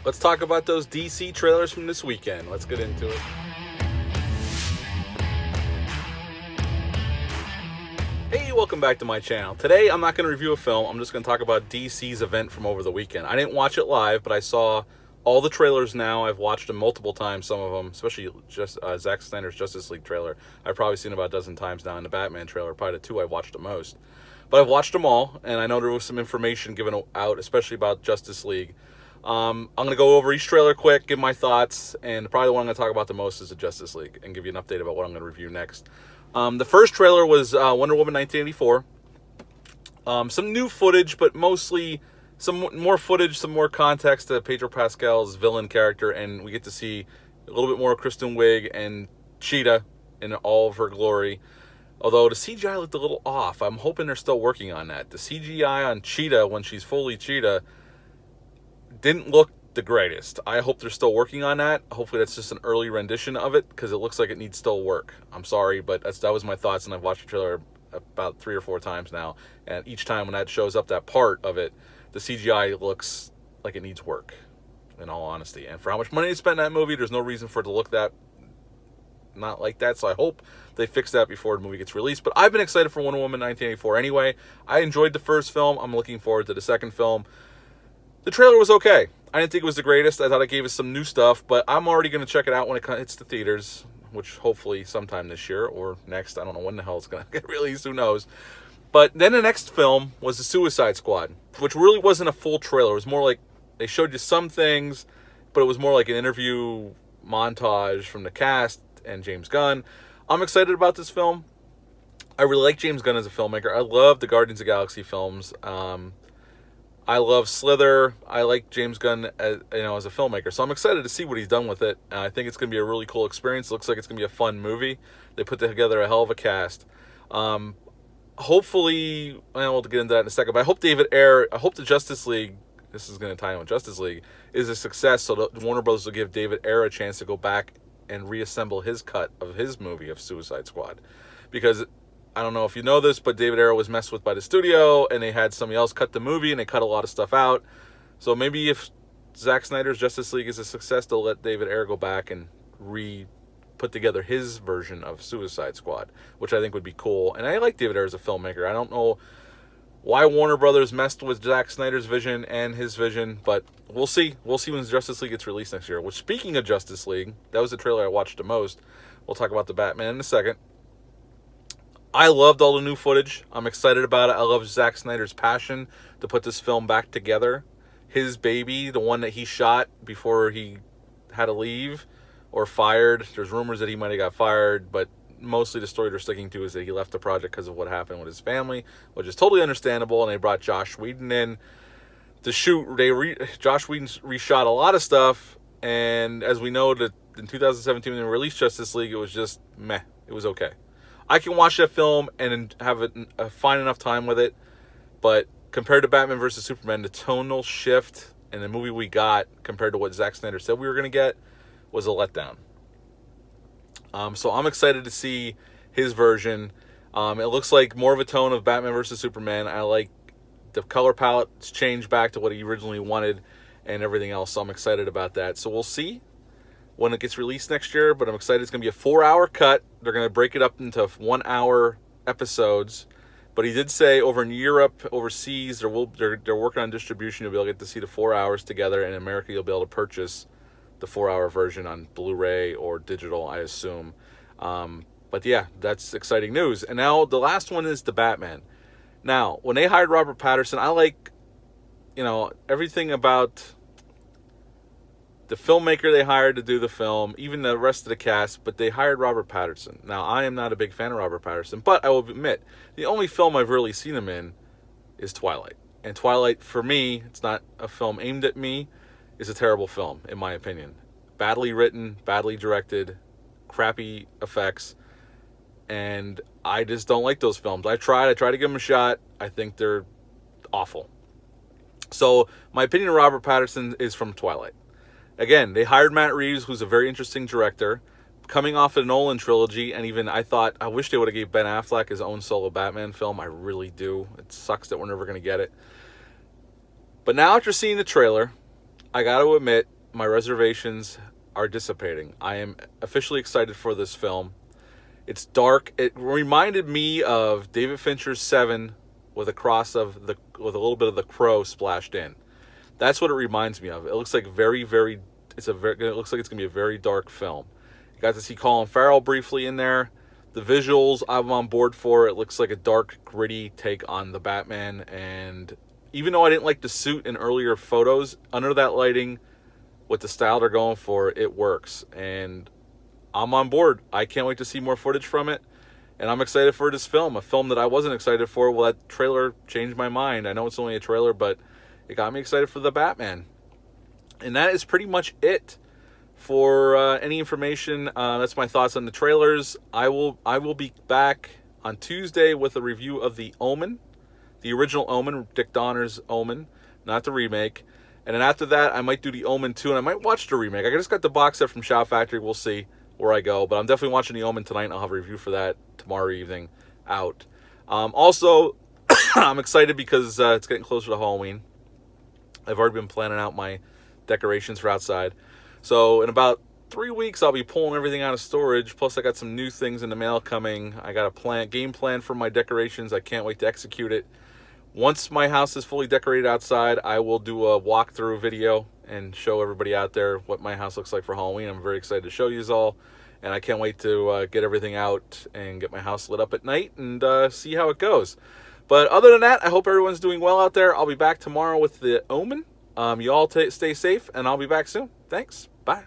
Let's talk about those DC trailers from this weekend. Let's get into it. Hey, welcome back to my channel. Today, I'm not going to review a film. I'm just going to talk about DC's event from over the weekend. I didn't watch it live, but I saw all the trailers now. I've watched them multiple times, some of them, especially just Zack Snyder's Justice League trailer. I've probably seen about a dozen times now, and the Batman trailer, probably the two I've watched the most. But I've watched them all, and I know there was some information given out, especially about Justice League. I'm going to go over each trailer quick, give my thoughts, and probably the one I'm going to talk about the most is the Justice League, and give you an update about what I'm going to review next. The first trailer was Wonder Woman 1984. Some new footage, but mostly some more footage, some more context to Pedro Pascal's villain character, and we get to see a little bit more of Kristen Wiig and Cheetah in all of her glory. Although the CGI looked a little off. I'm hoping they're still working on that. The CGI on Cheetah, when she's fully Cheetah, didn't look the greatest. I hope they're still working on that. Hopefully that's just an early rendition of it, because it looks like it needs still work. I'm sorry, but that was my thoughts, and I've watched the trailer about 3 or 4 times now, and each time when that shows up, that part of it, the CGI looks like it needs work, in all honesty. And for how much money they spent in that movie, there's no reason for it to look not like that, so I hope they fix that before the movie gets released. But I've been excited for Wonder Woman 1984 anyway. I enjoyed the first film. I'm looking forward to the second film. The trailer was okay. I didn't think it was the greatest. I thought it gave us some new stuff, but I'm already going to check it out when it hits the theaters, which hopefully sometime this year or next. I don't know when the hell it's going to get released. Who knows? But then the next film was The Suicide Squad, which really wasn't a full trailer. It was more like they showed you some things, but it was more like an interview montage from the cast and James Gunn. I'm excited about this film. I really like James Gunn as a filmmaker. I love the Guardians of the Galaxy films. I love Slither. I like James Gunn as a filmmaker. So I'm excited to see what he's done with it. I think it's going to be a really cool experience. It looks like it's going to be a fun movie. They put together a hell of a cast. Hopefully, we'll get into that in a second, but I hope the Justice League, this is going to tie in with Justice League, is a success, so that Warner Bros. Will give David Ayer a chance to go back and reassemble his cut of his movie of Suicide Squad. Because I don't know if you know this, but David Ayer was messed with by the studio, and they had somebody else cut the movie, and they cut a lot of stuff out. So maybe if Zack Snyder's Justice League is a success, they'll let David Ayer go back and put together his version of Suicide Squad, which I think would be cool. And I like David Ayer as a filmmaker. I don't know why Warner Brothers messed with Zack Snyder's vision and his vision, but we'll see. We'll see when Justice League gets released next year. Which, speaking of Justice League, that was the trailer I watched the most. We'll talk about the Batman in a second. I loved all the new footage. I'm excited about it. I love Zack Snyder's passion to put this film back together. His baby, the one that he shot before he had to leave or fired. There's rumors that he might have got fired, but mostly the story they're sticking to is that he left the project because of what happened with his family, which is totally understandable. And they brought Josh Whedon in to shoot. Josh Whedon reshot a lot of stuff, and as we know, that in 2017 when they released Justice League, it was just meh. It was okay. I can watch that film and have a fine enough time with it, but compared to Batman vs. Superman, the tonal shift in the movie we got compared to what Zack Snyder said we were going to get was a letdown. So I'm excited to see his version. It looks like more of a tone of Batman vs. Superman. I like the color palette's changed back to what he originally wanted and everything else, so I'm excited about that. So we'll see when it gets released next year, but I'm excited. It's going to be a 4-hour cut. They're going to break it up into 1-hour episodes. But he did say over in Europe, overseas, they're working on distribution. You'll be able to get to see the 4 hours together. In America, you'll be able to purchase the 4-hour version on Blu-ray or digital, I assume. But yeah, that's exciting news. And now the last one is the Batman. Now, when they hired Robert Pattinson, I like, everything about the filmmaker they hired to do the film, even the rest of the cast, but they hired Robert Pattinson. Now, I am not a big fan of Robert Pattinson, but I will admit, the only film I've really seen him in is Twilight. And Twilight, for me, it's not a film aimed at me, is a terrible film, in my opinion. Badly written, badly directed, crappy effects, and I just don't like those films. I tried to give them a shot. I think they're awful. So, my opinion of Robert Pattinson is from Twilight. Again, they hired Matt Reeves, who's a very interesting director, coming off the Nolan trilogy, and even I wish they would have gave Ben Affleck his own solo Batman film. I really do. It sucks that we're never going to get it. But now after seeing the trailer, I got to admit, my reservations are dissipating. I am officially excited for this film. It's dark. It reminded me of David Fincher's Seven with with a little bit of The Crow splashed in. That's what it reminds me of. It looks like it looks like it's gonna be a very dark film. You got to see Colin Farrell briefly in there. The visuals I'm on board for. It looks like a dark, gritty take on the Batman, and even though I didn't like the suit in earlier photos, under that lighting, with the style they're going for, it works. And I'm on board. I can't wait to see more footage from it. And I'm excited for this film. A film that I wasn't excited for. Well, that trailer changed my mind. I know it's only a trailer, but it got me excited for the Batman. And that is pretty much it for any information. That's my thoughts on the trailers. I will be back on Tuesday with a review of The Omen. The original Omen, Dick Donner's Omen, not the remake. And then after that, I might do The Omen 2, and I might watch the remake. I just got the box set from Shout Factory. We'll see where I go. But I'm definitely watching The Omen tonight, and I'll have a review for that tomorrow evening out. Also, I'm excited because it's getting closer to Halloween. I've already been planning out my decorations for outside. So in about 3 weeks, I'll be pulling everything out of storage. Plus, I got some new things in the mail coming. I got a game plan for my decorations. I can't wait to execute it. Once my house is fully decorated outside, I will do a walkthrough video and show everybody out there what my house looks like for Halloween. I'm very excited to show you all, and I can't wait to get everything out and get my house lit up at night and see how it goes. But other than that, I hope everyone's doing well out there. I'll be back tomorrow with The Omen. You all stay safe, and I'll be back soon. Thanks. Bye.